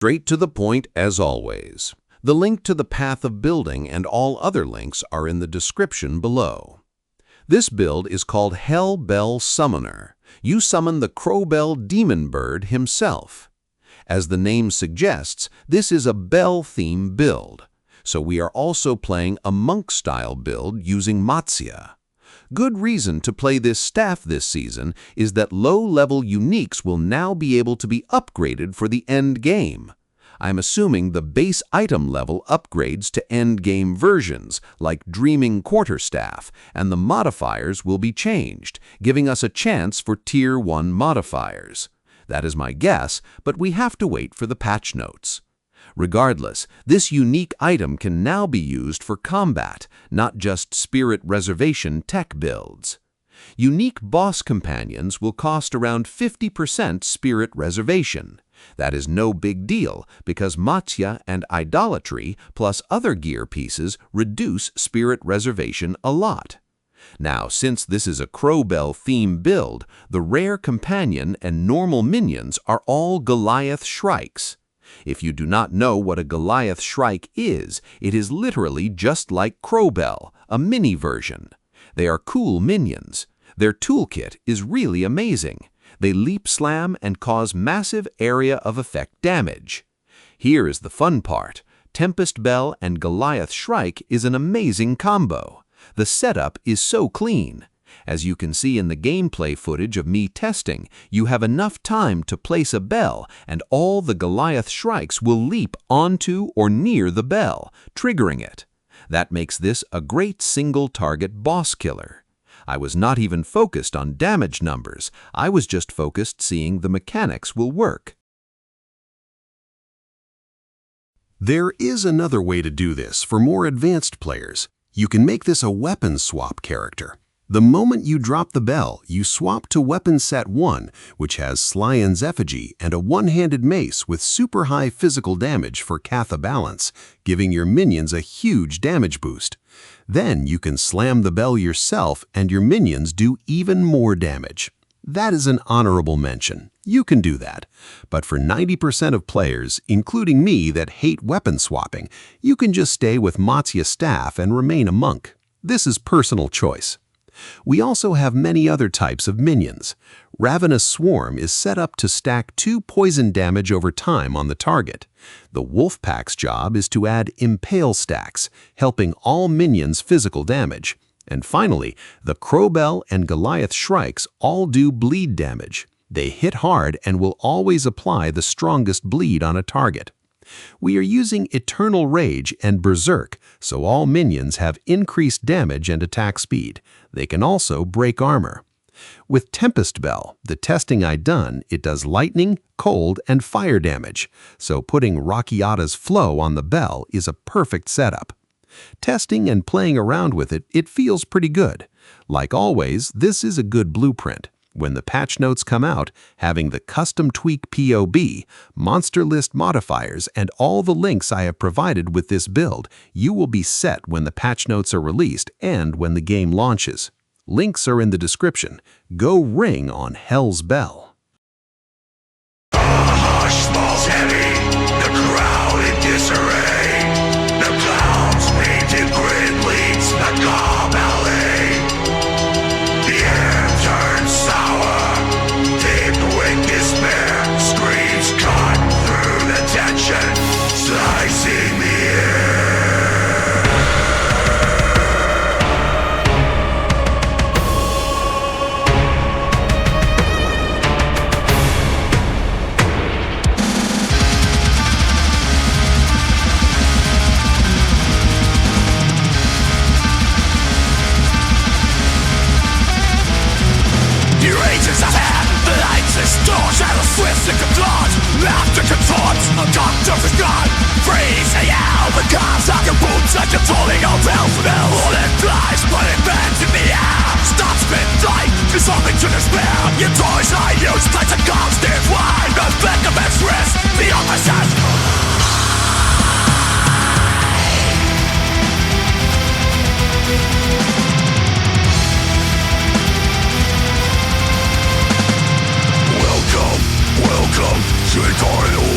Straight to the point as always. The link to the path of building and all other links are in the description below. This build is called Hell Bell Summoner. You summon the Crowbell demon bird himself. As the name suggests, this is a bell theme build, so we are also playing a monk-style build using Matsya. Good reason to play this staff this season is that low-level uniques will now be able to be upgraded for the end game. I'm assuming the base item level upgrades to endgame versions, like Dreaming Quarterstaff, and the modifiers will be changed, giving us a chance for Tier 1 modifiers. That is my guess, but we have to wait for the patch notes. Regardless, this unique item can now be used for combat, not just Spirit Reservation tech builds. Unique boss companions will cost around 50% Spirit Reservation. That is no big deal because Matsya and Idolatry plus other gear pieces reduce Spirit Reservation a lot. Now, since this is a Crowbell theme build, the rare companion and normal minions are all Goliath Shrikes. If you do not know what a Goliath Shrike is, it is literally just like Crowbell, a mini version. They are cool minions. Their toolkit is really amazing. They leap slam and cause massive area of effect damage. Here is the fun part. Tempest Bell and Goliath Shrike is an amazing combo. The setup is so clean. As you can see in the gameplay footage of me testing, you have enough time to place a bell and all the Goliath Shrikes will leap onto or near the bell, triggering it. That makes this a great single-target boss killer. I was not even focused on damage numbers, I was just focused seeing the mechanics will work. There is another way to do this for more advanced players. You can make this a weapon swap character. The moment you drop the bell, you swap to weapon set 1, which has Slyans Effigy and a one-handed mace with super high physical damage for Catha Balance, giving your minions a huge damage boost. Then you can slam the bell yourself and your minions do even more damage. That is an honorable mention. You can do that. But for 90% of players, including me that hate weapon swapping, you can just stay with Matsya staff and remain a monk. This is personal choice. We also have many other types of minions. Ravenous Swarm is set up to stack 2 poison damage over time on the target. The Wolfpack's job is to add Impale stacks, helping all minions physical damage. And finally, the Crowbell and Goliath Shrikes all do bleed damage. They hit hard and will always apply the strongest bleed on a target. We are using Eternal Rage and Berserk, so all minions have increased damage and attack speed. They can also break armor. With Tempest Bell, the testing I done, it does lightning, cold, and fire damage, so putting Rockiata's Flow on the bell is a perfect setup. Testing and playing around with it, it feels pretty good. Like always, this is a good blueprint. When the patch notes come out, having the custom tweak POB, monster list modifiers, and all the links I have provided with this build, you will be set when the patch notes are released and when the game launches. Links are in the description. Go ring on Hell's Bell. Hush falls heavy, the crowd in disarray. The clown's painted grid leads the car ballet. The air turns sour, thick with despair. Screams cut through the tension, slicing the air. Twisted confront, after confront, a doctor is gone. Freeze the hell, becomes like your boots and controlling all hell from hell. All it flies, but it bends in the air. Stop spin flight, dissolving to despair. Your toys I use, place a constant wine. The back of its wrist, the opposite. Welcome to Idolatry.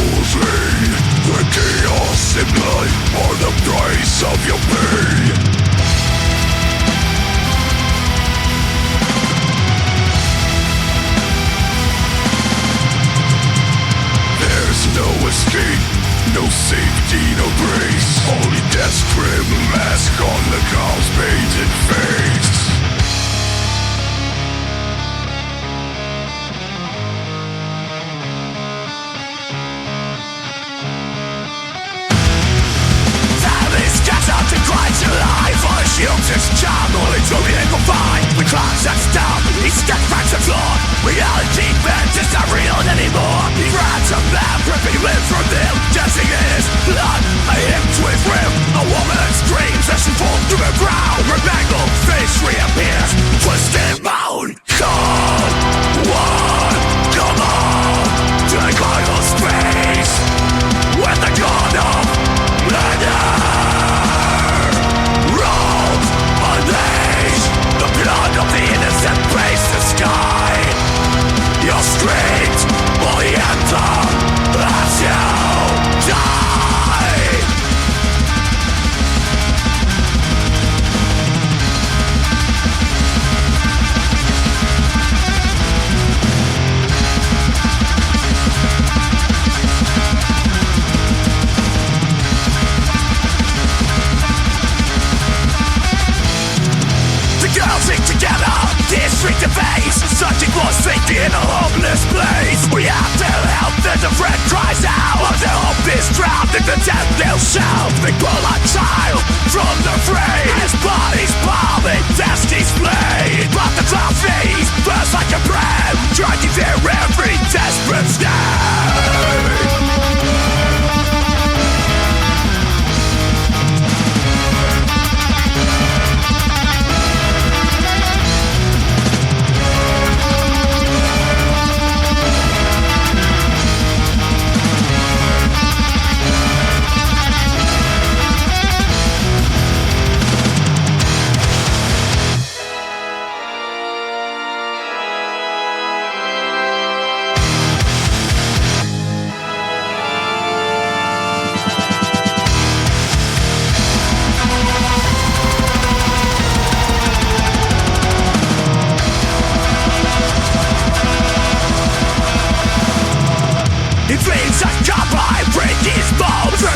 safety, no grace. Only death's grim mask on the cow's painted face. To grind your life on a shield his charm, only to be confined. We clocks us down, each step cracks and flawed. Reality bent is not real anymore. He ran to them, ripping limbs from them, dancing in his blood, a hymn to his rim. A woman screams as she falls to the ground. Her mangled face reappears, twisted mound. Come on, come on, to the carnival space, with the god of murder. The blood of the innocent breaks the sky. You're screamed for the anthem as you die. Together, district debates, searching for safety in a hopeless place. We have to help as a friend cries out. Of their hope is drowned in the death they'll shout. They pull a child from the fray. His body's palming, destiny's blade. But the cloud fades, burst like a brand, trying to hear every desperate stand.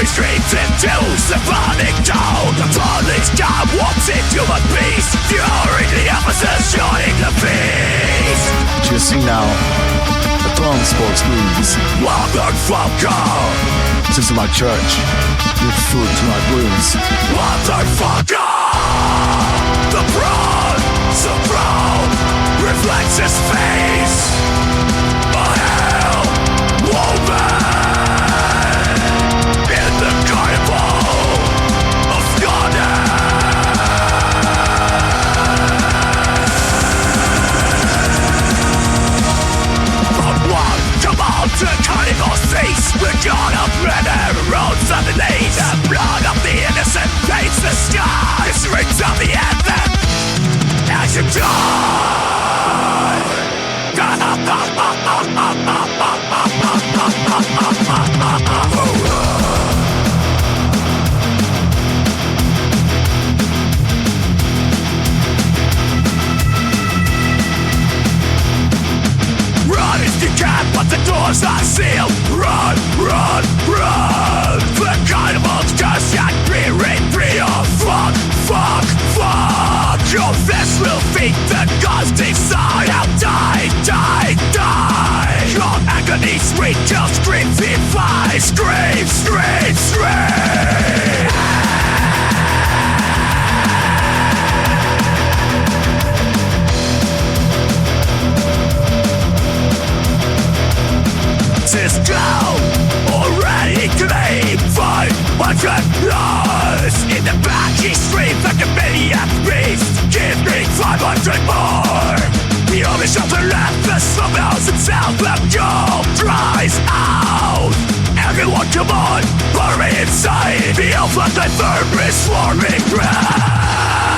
Streams into symphonic tone. The police god walks into a beast, fury the officers shouting the beast. Just sing now. The throne spokes moves. Motherfucker! This is my church. Give food to my wounds. Motherfucker! The bronze of throne reflects his face. A hell woman. The carnival of goddess. From one cabal to carnival cease. The god of murder roams underneath. The blood of the innocent paints the sky. It rings of the anthem as you die. Run is the cat, but the doors are sealed. Run, run, run. The carnival's just got free of fuck, fuck, fuck. Your flesh will feed the gods decide. Now die, die, die. Your agony sweet, just scream, fly. Scream, scream, scream. This clown already claimed 500 lives. In the back he screams like a maniac beast. Give me 500 more. The only shelter left, the slum house itself. The gold dries out. Everyone come on, burn me inside. The elf like the vermin swarming ground.